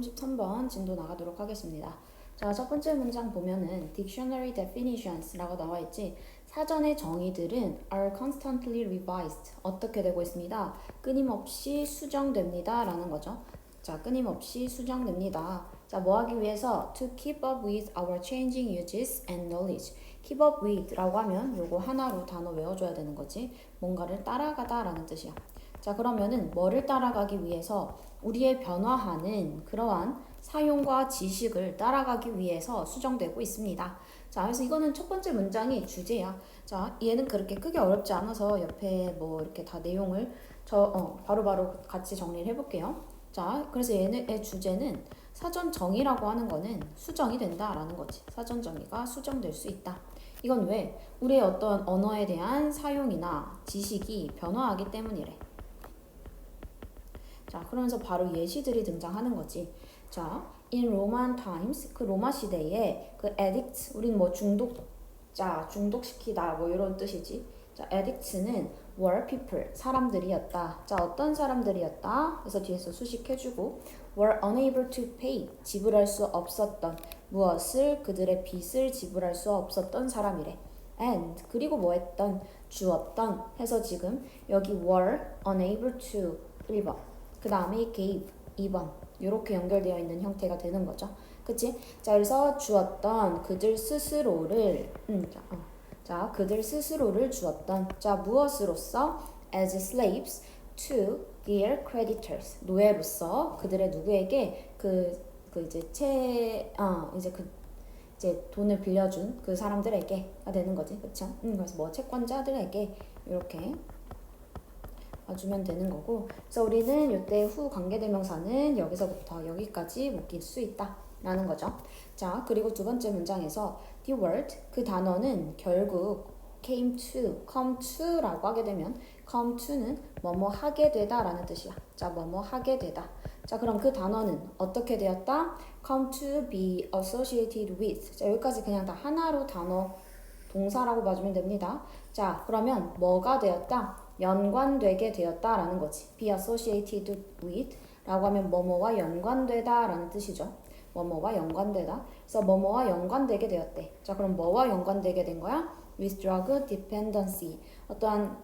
33번 진도 나가도록 하겠습니다. 자, 첫 번째 문장 보면은 Dictionary definitions라고 나와 있지. 사전의 정의들은 are constantly revised. 어떻게 되고 있습니다. 끊임없이 수정됩니다. 라는 거죠. 자, 끊임없이 수정됩니다. 자, 뭐 하기 위해서? To keep up with our changing uses and knowledge. keep up with 라고 하면 요거 하나로 단어 외워줘야 되는 거지. 뭔가를 따라가다 라는 뜻이야. 자, 그러면은 뭐를 따라가기 위해서 우리의 변화하는 그러한 사용과 지식을 따라가기 위해서 수정되고 있습니다. 자, 그래서 이거는 첫 번째 문장이 주제야. 자, 얘는 그렇게 크게 어렵지 않아서 옆에 뭐 이렇게 다 내용을 바로바로 같이 정리를 해볼게요. 자, 그래서 얘의 주제는 사전 정의라고 하는 거는 수정이 된다라는 거지. 사전 정의가 수정될 수 있다. 이건 왜? 우리의 어떤 언어에 대한 사용이나 지식이 변화하기 때문이래. 자, 그러면서 바로 예시들이 등장하는 거지. 자, in Roman times, 그 로마 시대에 그 edict, 우린 뭐 중독자, 중독시키다 뭐 이런 뜻이지. 자, addict는 were people, 사람들이었다. 자, 어떤 사람들이었다? 그래서 뒤에서 수식해주고 were unable to pay, 지불할 수 없었던 무엇을 그들의 빚을 지불할 수 없었던 사람이래. and 그리고 뭐 했던 주었던 해서 지금 여기 were unable to 1번 그 다음에 gave 2번 이렇게 연결되어 있는 형태가 되는 거죠. 그치? 자, 그래서 주었던 그들 스스로를 자, 그들 스스로를 주었던 자, 무엇으로써? as slaves to their creditors 노예로서 그들의 누구에게 이제 돈을 빌려준 그 사람들에게가 되는 거지. 그쵸? 그래서 뭐 채권자들에게 이렇게 주면 되는 거고. 그래서 우리는 이때 후 관계대명사는 여기서부터 여기까지 묶일 수 있다 라는 거죠. 자, 그리고 두 번째 문장에서 the word, 그 단어는 결국 come to 라고 하게 되면 come to는 뭐뭐 하게 되다 라는 뜻이야. 자, 뭐뭐 하게 되다. 자, 그럼 그 단어는 어떻게 되었다? come to be associated with. 자, 여기까지 그냥 다 하나로 단어 동사라고 봐주면 됩니다. 자, 그러면 뭐가 되었다? 연관되게 되었다라는 거지. be associated with 라고 하면 뭐뭐와 연관되다 라는 뜻이죠. 뭐뭐와 연관되다. 그래서 뭐뭐와 연관되게 되었대. 자, 그럼 뭐와 연관되게 된 거야? with drug dependency. 어떠한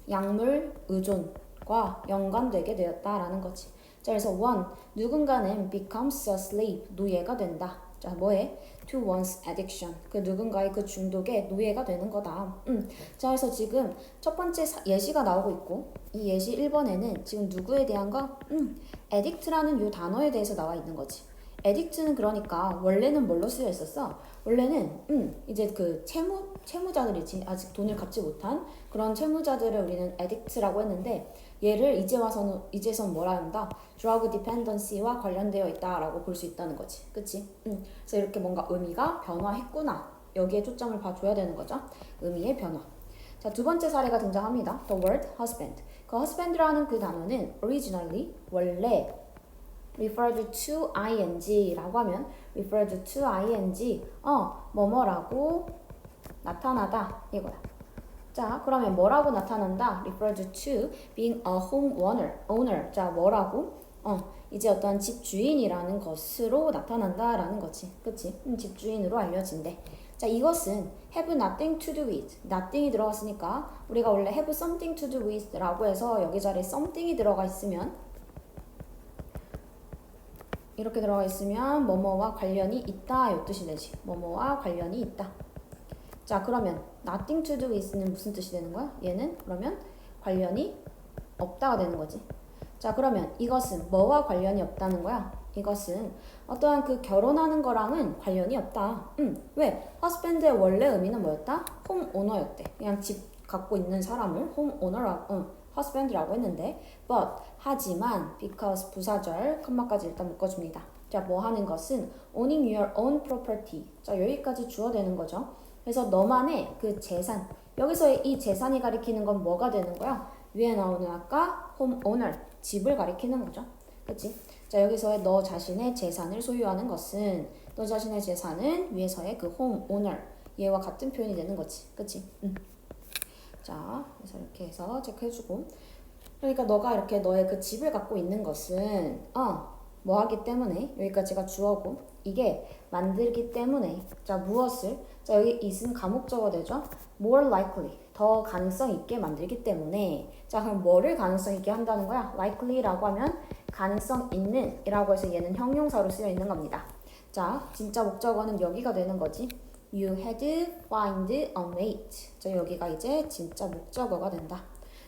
약물 의존과 연관되게 되었다라는 거지. 자, 그래서 one, 누군가는 becomes a slave, 노예가 된다. 자, 뭐에? to one's addiction. 그 누군가의 그 중독에 노예가 되는 거다. 자, 그래서 지금 첫 번째 예시가 나오고 있고 이 예시 1번에는 지금 누구에 대한 거? addict라는 요 단어에 대해서 나와 있는 거지. addict는 그러니까 원래는 뭘로 쓰여 있었어? 원래는 이제 그 채무자들이지. 아직 돈을 갚지 못한 그런 채무자들을 우리는 addict라고 했는데 얘를 이제선 뭐라 한다? drug dependency와 관련되어 있다라고 볼 수 있다는 거지. 그치? 그래서 이렇게 뭔가 의미가 변화했구나. 여기에 초점을 봐줘야 되는 거죠. 의미의 변화. 자, 두 번째 사례가 등장합니다. The word husband. 그 husband라는 그 단어는 originally, 원래 referred to ing라고 하면 referred to ing, 뭐뭐라고 나타나다 이거야. 자, 그러면 뭐라고 나타난다? referred to being a homeowner. 자, 뭐라고? 이제 어떤 집주인이라는 것으로 나타난다라는 거지. 그치? 집주인으로 알려진대. 자, 이것은 have nothing to do with. nothing이 들어갔으니까 우리가 원래 have something to do with 라고 해서 여기 자리에 something이 들어가 있으면 이렇게 들어가 있으면 뭐뭐와 관련이 있다 이 뜻이 되지. 뭐뭐와 관련이 있다. 자, 그러면 nothing to do with는 무슨 뜻이 되는 거야? 얘는 그러면 관련이 없다가 되는 거지. 자, 그러면 이것은 뭐와 관련이 없다는 거야? 이것은 어떠한 그 결혼하는 거랑은 관련이 없다. 왜? husband의 원래 의미는 뭐였다? homeowner였대. 그냥 집 갖고 있는 사람을 husband라고 했는데 but 하지만 because 부사절 컴마까지 일단 묶어줍니다. 자, 뭐 하는 것은 owning your own property. 자, 여기까지 주어되는 거죠. 그래서 너만의 그 재산, 여기서의 이 재산이 가리키는 건 뭐가 되는 거야? 위에 나오는 아까 homeowner, 집을 가리키는 거죠. 그치? 자, 여기서의 너 자신의 재산을 소유하는 것은 너 자신의 재산은 위에서의 그 homeowner, 얘와 같은 표현이 되는 거지. 그치? 자, 그래서 이렇게 해서 체크해주고. 그러니까 너가 이렇게 너의 그 집을 갖고 있는 것은 뭐 하기 때문에 여기까지가 주어고 이게 만들기 때문에 자 무엇을 자 여기 is은 가목적어 되죠. more likely 더 가능성 있게 만들기 때문에 자 그럼 뭐를 가능성 있게 한다는 거야? likely라고 하면 가능성 있는 이라고 해서 얘는 형용사로 쓰여 있는 겁니다. 자 진짜 목적어는 여기가 되는 거지. You had find a mate. 자 여기가 이제 진짜 목적어가 된다.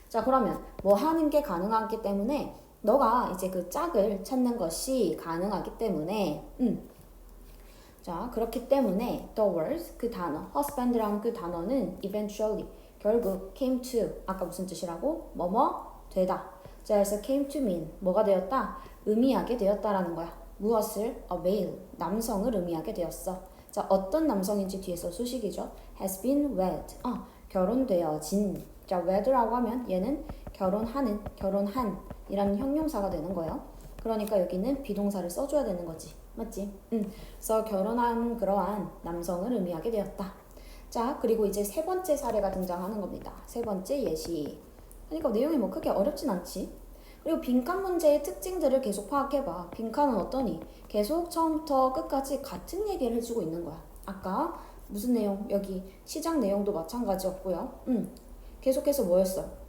자 그러면 뭐 하는 게 가능하기 때문에 너가 이제 그 짝을 찾는 것이 가능하기 때문에 자 그렇기 때문에 the word 그 단어 husband라는 그 단어는 eventually 결국 came to 아까 무슨 뜻이라고? 뭐뭐 되다. 자 그래서 came to mean 뭐가 되었다? 의미하게 되었다라는 거야. 무엇을? a male 남성을 의미하게 되었어. 자 어떤 남성인지 뒤에서 수식이죠. has been wed 결혼되어진. 자 wed라고 하면 얘는 결혼하는 결혼한 이라는 형용사가 되는 거예요. 그러니까 여기는 비동사를 써줘야 되는 거지. 맞지? 그래서 결혼한 그러한 남성을 의미하게 되었다. 자, 그리고 이제 세 번째 사례가 등장하는 겁니다. 세 번째 예시. 그러니까 내용이 뭐 크게 어렵진 않지. 그리고 빈칸 문제의 특징들을 계속 파악해봐. 빈칸은 어떠니? 계속 처음부터 끝까지 같은 얘기를 해주고 있는 거야. 아까 무슨 내용? 여기 시작 내용도 마찬가지였고요. 계속해서 뭐였어?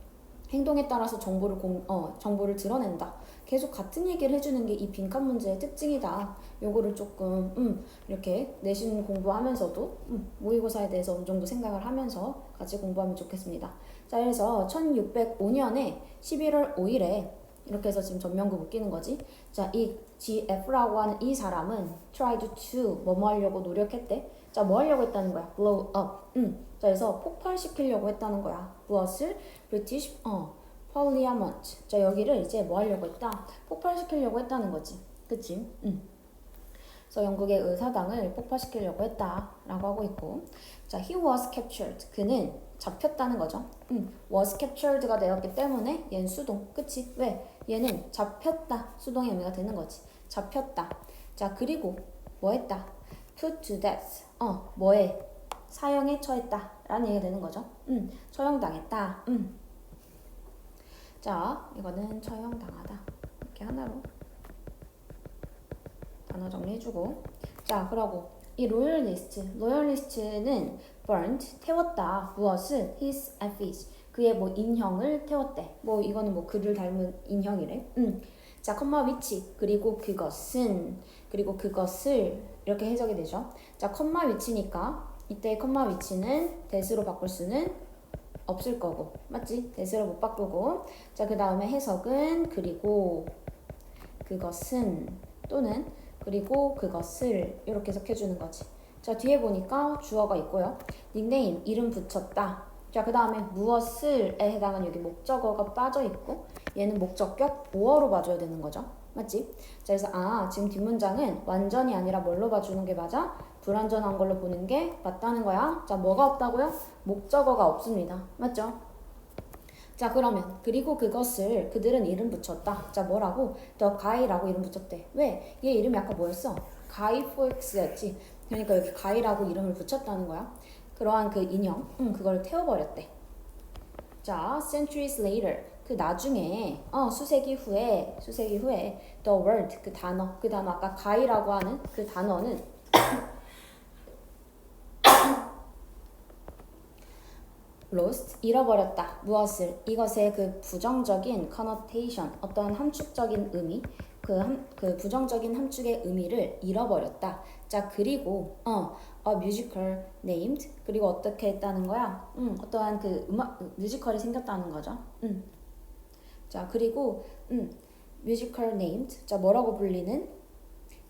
행동에 따라서 정보를 드러낸다. 계속 같은 얘기를 해주는 게 이 빈칸 문제의 특징이다. 요거를 조금 이렇게 내신 공부하면서도 모의고사에 대해서 어느 정도 생각을 하면서 같이 공부하면 좋겠습니다. 자, 그래서 1605년에 11월 5일에 이렇게 해서 지금 전면구 묶이는 거지. 자, 이 GF라고 하는 이 사람은 tried to 뭐 하려고 노력했대. 자, 뭐 하려고 했다는 거야? blow up. 자, 그래서 폭발시키려고 했다는 거야. 무엇을? British Parliament. 자, 여기를 이제 뭐 하려고 했다? 폭발시키려고 했다는 거지. 그치? 그래서 영국의 의사당을 폭파시키려고 했다라고 하고 있고, 자, he was captured. 그는 잡혔다는 거죠. was captured가 되었기 때문에 얘는 수동. 그치? 왜? 얘는 잡혔다. 수동의 의미가 되는 거지. 잡혔다. 자, 그리고 뭐 했다? put to death. 뭐해? 사형에 처했다. 라는 얘기가 되는 거죠. 처형당했다. 자, 이거는 처형당하다. 이렇게 하나로 단어 정리해주고. 자, 그러고 이 로열리스트는 burned, 태웠다. 무엇을? his effigy. 그의 뭐 인형을 태웠대. 뭐 이거는 뭐 그를 닮은 인형이래. 자, 컴마 위치. 그리고 그것은. 그리고 그것을. 이렇게 해석이 되죠. 자, 컴마 위치니까 이때 컴마 위치는 that으로 바꿀 수는 없을 거고. 맞지? that으로 못 바꾸고. 자, 그 다음에 해석은 그리고 그것은 또는 그리고 그것을 이렇게 해석해주는 거지. 자, 뒤에 보니까 주어가 있고요. 닉네임, 이름 붙였다. 자, 그 다음에 무엇을에 해당하는 여기 목적어가 빠져있고 얘는 목적격 보어로 봐줘야 되는 거죠. 맞지? 자, 그래서 지금 뒷문장은 완전히 아니라 뭘로 봐주는 게 맞아? 불완전한 걸로 보는 게 맞다는 거야. 자, 뭐가 없다고요? 목적어가 없습니다. 맞죠? 자, 그러면 그리고 그것을 그들은 이름 붙였다. 자, 뭐라고? The guy라고 이름 붙였대. 왜? 얘 이름이 아까 뭐였어? Guy Fawkes였지. 그러니까 여기 guy라고 이름을 붙였다는 거야. 그러한 그 인형, 그걸 태워버렸대. 자, centuries later. 그 나중에 수세기 후에 the word 그 단어 아까 guy라고 하는 그 단어는 lost 잃어버렸다. 무엇을? 이것의 그 부정적인 connotation 어떤 함축적인 의미 그 부정적인 함축의 의미를 잃어버렸다. 자, 그리고 a musical named 그리고 어떻게 했다는 거야? 어떠한 그 뮤지컬이 생겼다는 거죠. 자, 그리고 musical named 자, 뭐라고 불리는?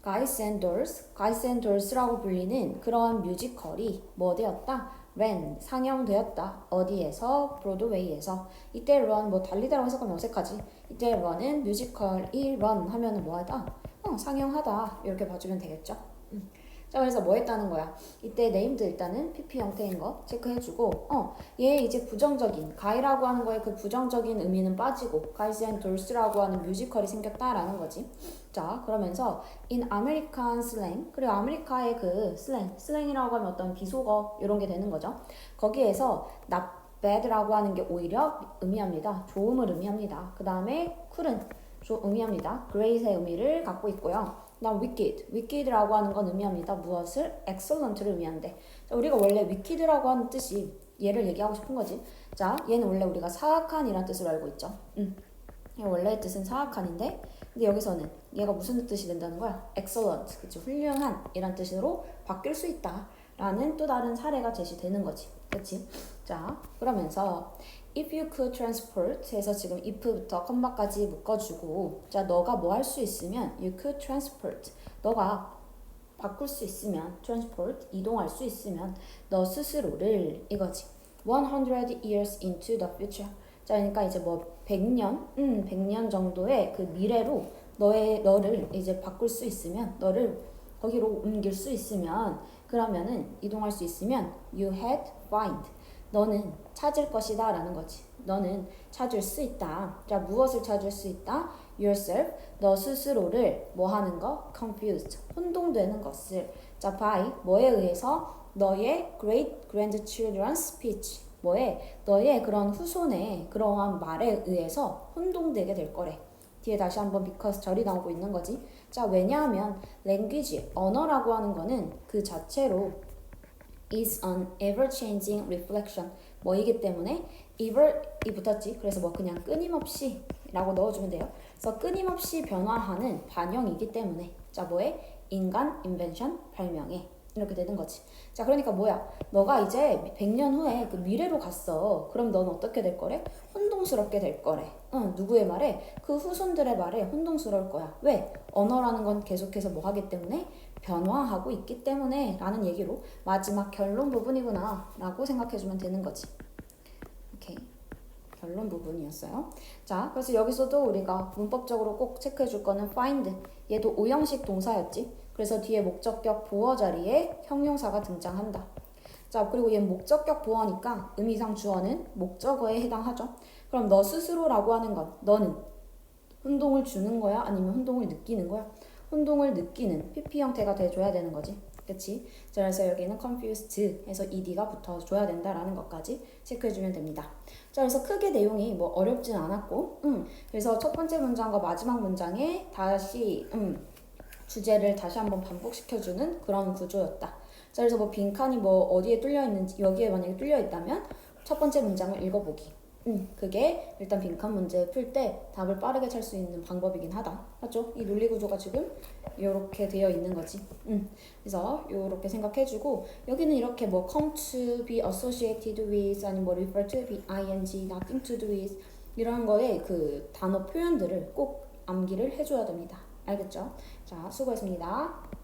Guys and Dolls라고 불리는 그러한 뮤지컬이 뭐 되었다? ran 상영되었다. 어디에서? 브로드웨이에서. 이때 run 뭐 달리다라고 해석하면 어색하지. 이때 run은 뮤지컬이 run 하면은 뭐하다? 상영하다 이렇게 봐주면 되겠죠. 자, 그래서 뭐 했다는 거야? 이때 named 일단은 PP 형태인 거 체크해주고 얘 이제 부정적인 guy라고 하는 거에 그 부정적인 의미는 빠지고 Guys and Dolls라고 하는 뮤지컬이 생겼다라는 거지. 자, 그러면서 in American slang 그리고 아메리카의 그 슬랭이라고 하면 어떤 비속어 이런 게 되는 거죠. 거기에서 not bad라고 하는 게 오히려 의미합니다. 좋음을 의미합니다. 그 다음에 cool은 의미합니다. great의 의미를 갖고 있고요. 그다음 wicked라고 하는 건 의미합니다. 무엇을? excellent를 의미한대. 자, 우리가 원래 wicked라고 하는 뜻이 얘를 얘기하고 싶은 거지. 자, 얘는 원래 우리가 사악한이라는 뜻으로 알고 있죠. 원래의 뜻은 사악한인데, 근데 여기서는 얘가 무슨 뜻이 된다는 거야? excellent, 그치? 훌륭한 이란 뜻으로 바뀔 수 있다라는 또 다른 사례가 제시되는 거지, 그치? 자, 그러면서 if you could transport 해서 지금 if부터 컴마까지 묶어주고, 자, 너가 뭐 할 수 있으면 you could transport, 너가 바꿀 수 있으면 transport, 이동할 수 있으면 너 스스로를 이거지. 100 years into the future. 자, 그러니까 이제 뭐 100년 정도의 그 미래로 너를 이제 바꿀 수 있으면, 너를 거기로 옮길 수 있으면, 그러면은 이동할 수 있으면 you had find, 너는 찾을 것이다 라는 거지. 너는 찾을 수 있다. 자, 무엇을 찾을 수 있다? yourself, 너 스스로를 뭐 하는 거? confused, 혼동되는 것을. 자, by, 뭐에 의해서? 너의 great grandchildren's speech, 너의 그런 후손의 그러한 말에 의해서 혼동되게 될 거래. 뒤에 다시 한번 because 절이 나오고 있는 거지. 자, 왜냐하면 language, 언어라고 하는 거는 그 자체로 is an ever-changing reflection, 뭐이기 때문에 ever이 붙었지. 그래서 뭐 그냥 끊임없이 라고 넣어주면 돼요. 그래서 끊임없이 변화하는 반영이기 때문에, 자, 인간 invention, 발명에 이렇게 되는 거지. 자, 그러니까 뭐야? 너가 이제 100년 후에 그 미래로 갔어. 그럼 넌 어떻게 될 거래? 혼동스럽게 될 거래. 누구의 말에? 그 후손들의 말에 혼동스러울 거야. 왜? 언어라는 건 계속해서 뭐 하기 때문에? 변화하고 있기 때문에 라는 얘기로 마지막 결론 부분이구나 라고 생각해주면 되는 거지. 오케이. 결론 부분이었어요. 자, 그래서 여기서도 우리가 문법적으로 꼭 체크해 줄 거는 find. 얘도 오형식 동사였지. 그래서 뒤에 목적격 보어 자리에 형용사가 등장한다. 자, 그리고 얘는 목적격 보어니까 의미상 주어는 목적어에 해당하죠. 그럼 너 스스로라고 하는 건, 너는 혼동을 주는 거야? 아니면 혼동을 느끼는 거야? 혼동을 느끼는 PP 형태가 돼줘야 되는 거지. 그치? 자, 그래서 여기는 confused 해서 ed가 붙어줘야 된다라는 것까지 체크해주면 됩니다. 자, 그래서 크게 내용이 뭐 어렵진 않았고, 그래서 첫 번째 문장과 마지막 문장에 다시, 주제를 다시 한번 반복시켜주는 그런 구조였다. 자, 그래서 뭐 빈칸이 뭐 어디에 뚫려 있는지, 여기에 만약에 뚫려 있다면 첫 번째 문장을 읽어보기. 그게 일단 빈칸 문제 풀 때 답을 빠르게 찾을 수 있는 방법이긴 하다. 맞죠? 이 논리 구조가 지금 이렇게 되어 있는 거지. 그래서 이렇게 생각해주고, 여기는 이렇게 뭐 come to be associated with, 아니면 뭐 refer to be ing, nothing to do with 이런 거에 그 단어 표현들을 꼭 암기를 해줘야 됩니다. 알겠죠? 자, 수고했습니다.